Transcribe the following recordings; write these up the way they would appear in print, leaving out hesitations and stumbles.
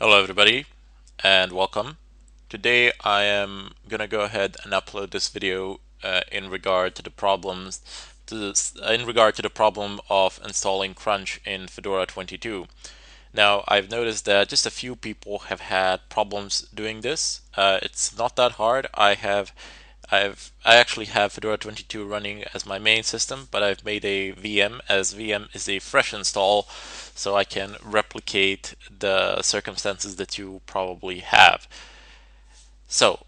Hello everybody and welcome. Today I am gonna go ahead and upload this video in regard to the problem of installing Crunch in Fedora 22. Now I've noticed that just a few people have had problems doing this. It's not that hard. I actually have Fedora 22 running as my main system, but I've made a VM as VM is a fresh install, so I can replicate the circumstances that you probably have. So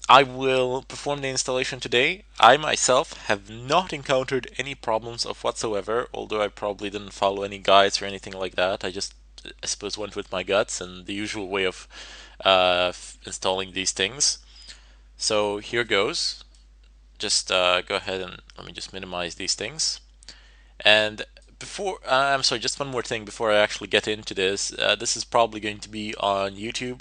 I will perform the installation today. I myself have not encountered any problems of whatsoever, although I probably didn't follow any guides or anything like that. I suppose, went with my guts and the usual way of installing these things. So here goes. Just go ahead and let me just minimize these things. And I'm sorry, just one more thing before I actually get into this. This is probably going to be on YouTube.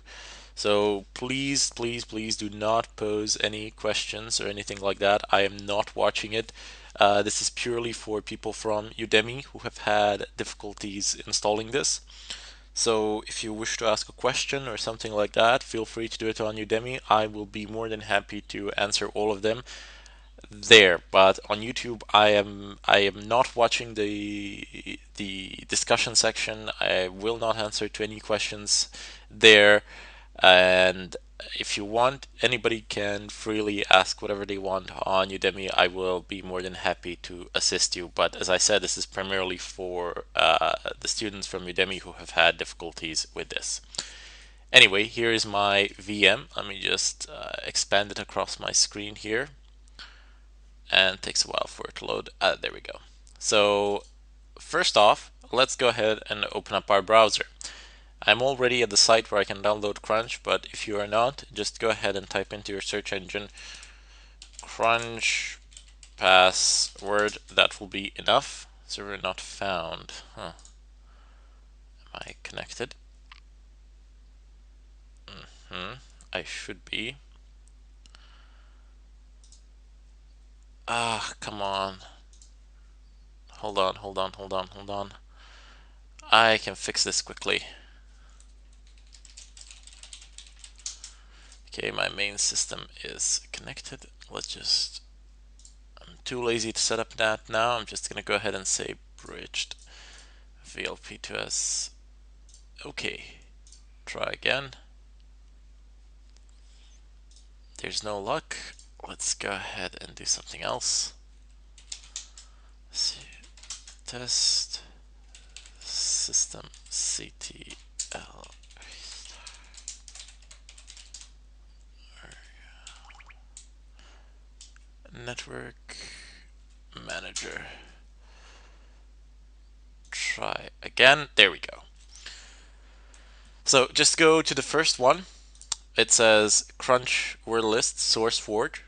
So please, please, please do not pose any questions or anything like that. I am not watching it. This is purely for people from Udemy who have had difficulties installing this. So if you wish to ask a question or something like that, feel free to do it on Udemy. I will be more than happy to answer all of them there. But on YouTube, I am not watching the discussion section. I will not answer to any questions there. And if you want, anybody can freely ask whatever they want on Udemy. I will be more than happy to assist you. But as I said, this is primarily for the students from Udemy who have had difficulties with this. Anyway, here is my VM. Let me just expand it across my screen here. And it takes a while for it to load. There we go. So first off, let's go ahead and open up our browser. I'm already at the site where I can download Crunch, but if you are not, just go ahead and type into your search engine Crunch password. That will be enough. Server not found. Huh. Am I connected? I should be. Ah, come on. Hold on, hold on, hold on, hold on. I can fix this quickly. Okay, my main system is connected. I'm too lazy to set up that now. I'm just gonna go ahead and say bridged VLP2S. Okay, try again. There's no luck. Let's go ahead and do something else. Let's see. Test system CTL. Network manager. Try again. There we go. So just go to the first one. It says Crunch word list source forge.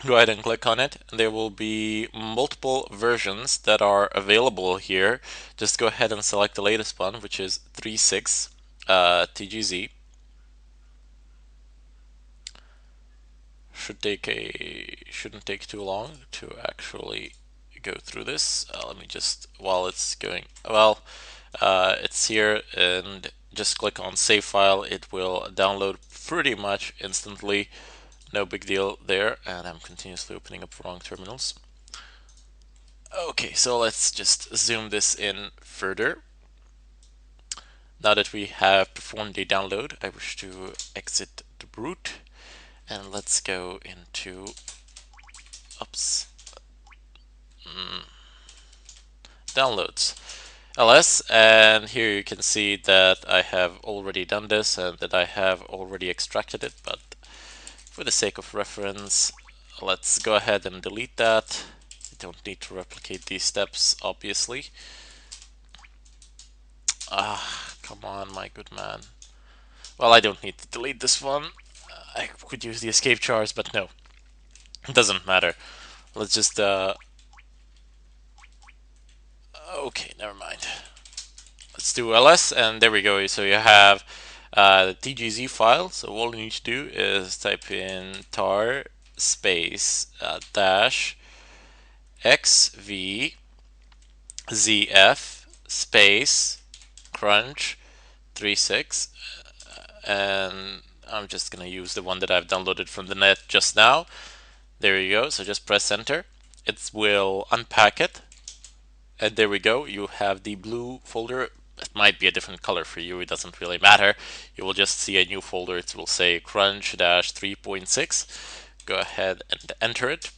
Go ahead and click on it. There will be multiple versions that are available here. Just go ahead and select the latest one, which is 3.6 TGZ. Shouldn't take too long to actually go through this. Let me just, while it's going, it's here, and just click on save file. It will download pretty much instantly. No big deal there, and I'm continuously opening up wrong terminals. Okay, so let's just zoom this in further. Now that we have performed the download, I wish to exit the root, and let's go into downloads ls, and here you can see that I have already done this and that I have already extracted it, but for the sake of reference, let's go ahead and delete that. You don't need to replicate these steps, obviously. Ah, come on, my good man. Well, I don't need to delete this one. I could use the escape chars, but no, it doesn't matter. Let's just okay, never mind. Let's do ls, and there we go. So you have the TGZ file. So all you need to do is type in tar space dash xv zf space crunch 36, and I'm just gonna use the one that I've downloaded from the net just now. There you go. So just press enter. It will unpack it, and there we go. You have the blue folder. It might be a different color for you. It doesn't really matter. You will just see a new folder. It will say crunch-3.6. Go ahead and enter it.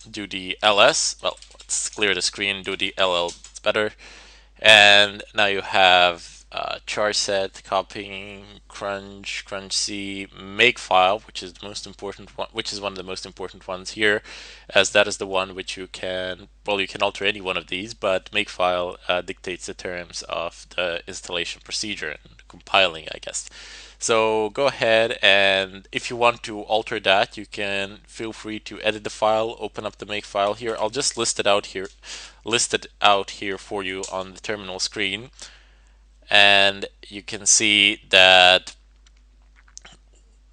Do the ls. Well, let's clear the screen. Do the ll. It's better. And now you have char set, copying, crunch c, makefile, which is the most important one, which is one of the most important ones here, as that is the one which you can, well, you can alter any one of these, but makefile dictates the terms of the installation procedure and compiling, I guess. So go ahead, and if you want to alter that, you can feel free to edit the file, open up the makefile here. I'll just list it out here for you on the terminal screen, and you can see that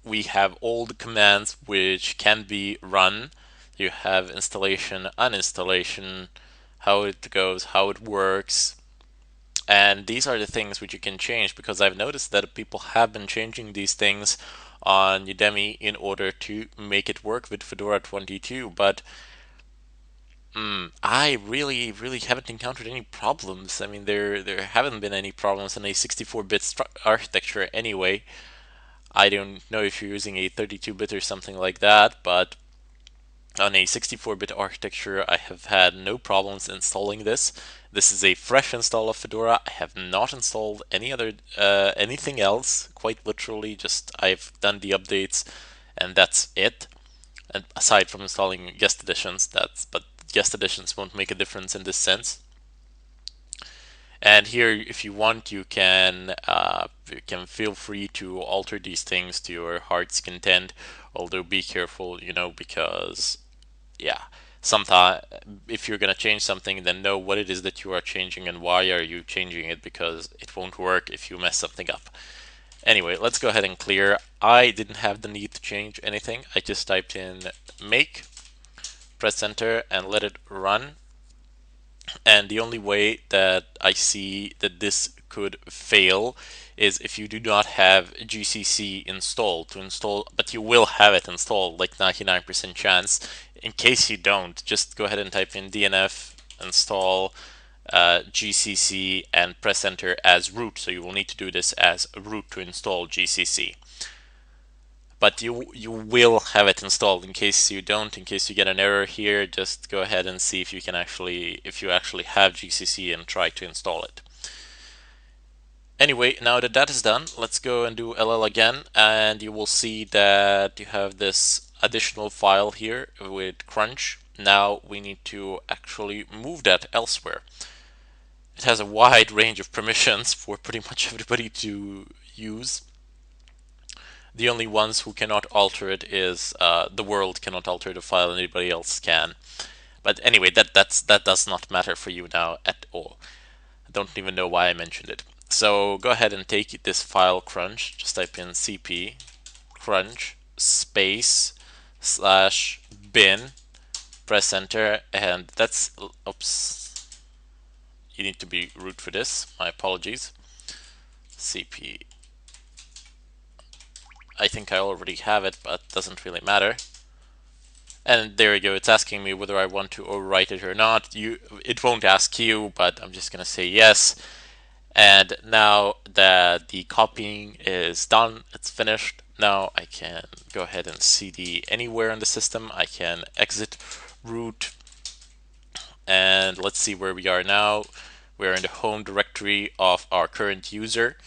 we have all the commands which can be run. You have installation, uninstallation, how it goes, how it works, and these are the things which you can change, because I've noticed that people have been changing these things on Udemy in order to make it work with Fedora 22, but I really haven't encountered any problems. I mean, there haven't been any problems in a 64-bit architecture anyway. I don't know if you're using a 32-bit or something like that, but on a 64-bit architecture, I have had no problems installing this. This is a fresh install of Fedora. I have not installed anything else. Quite literally, just I've done the updates, and that's it. And aside from installing guest editions, but guest editions won't make a difference in this sense. And here, if you want, you can feel free to alter these things to your heart's content. Although be careful, because yeah, sometimes if you're gonna change something, then know what it is that you are changing and why are you changing it, because it won't work if you mess something up. Anyway, let's go ahead and clear. I didn't have the need to change anything. I just typed in make, press enter, and let it run. And the only way that I see that this could fail is if you do not have GCC installed to install, but you will have it installed, like 99% chance. In case you don't, just go ahead and type in DNF install GCC and press enter as root. So you will need to do this as root to install GCC. But you will have it installed. In case you don't, in case you get an error here, just go ahead and see if you actually have GCC and try to install it. Anyway, now that that is done, let's go and do LL again, and you will see that you have this additional file here with crunch. Now we need to actually move that elsewhere. It has a wide range of permissions for pretty much everybody to use. The only ones who cannot alter it is the world cannot alter the file, and anybody else can. But anyway, that does not matter for you now at all. I don't even know why I mentioned it. So go ahead and take this file crunch. Just type in cp crunch space / bin. Press enter, and that's oops. You need to be root for this. My apologies. Cp. I think I already have it, but doesn't really matter. And there we go. It's asking me whether I want to overwrite it or not. It won't ask you, but I'm just gonna say yes. And now that the copying is done, it's finished. Now I can go ahead and cd anywhere in the system. I can exit root, and let's see where we are now. We're in the home directory of our current user.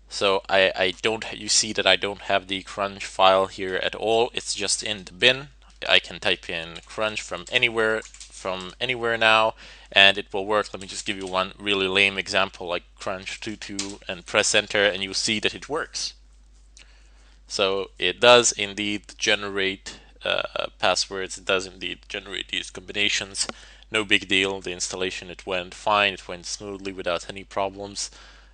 So I don't, you see that I don't have the crunch file here at all. It's just in the bin. I can type in crunch from anywhere now, and it will work. Let me just give you one really lame example, like crunch22, and press enter, and you see that it works. So it does indeed generate passwords. It does indeed generate these combinations. No big deal. The installation, it went fine. It went smoothly without any problems.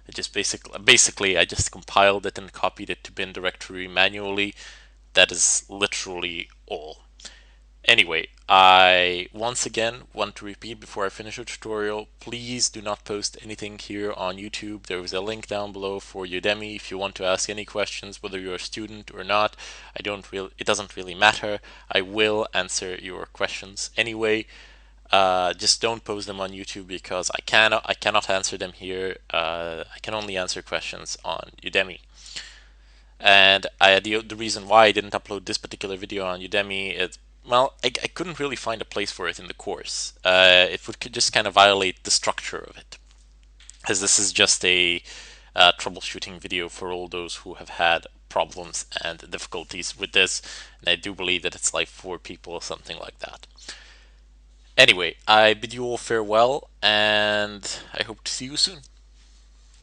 It just basically I just compiled it and copied it to bin directory manually. That is literally all. Anyway, I once again want to repeat before I finish the tutorial, please do not post anything here on YouTube. There is a link down below for Udemy if you want to ask any questions, whether you're a student or not. It doesn't really matter. I will answer your questions anyway. Just don't post them on YouTube because I cannot answer them here. I can only answer questions on Udemy. And the reason why I didn't upload this particular video on Udemy is, well, I couldn't really find a place for it in the course. It would could just kind of violate the structure of it, as this is just a troubleshooting video for all those who have had problems and difficulties with this. And I do believe that it's like 4 people or something like that. Anyway, I bid you all farewell, and I hope to see you soon.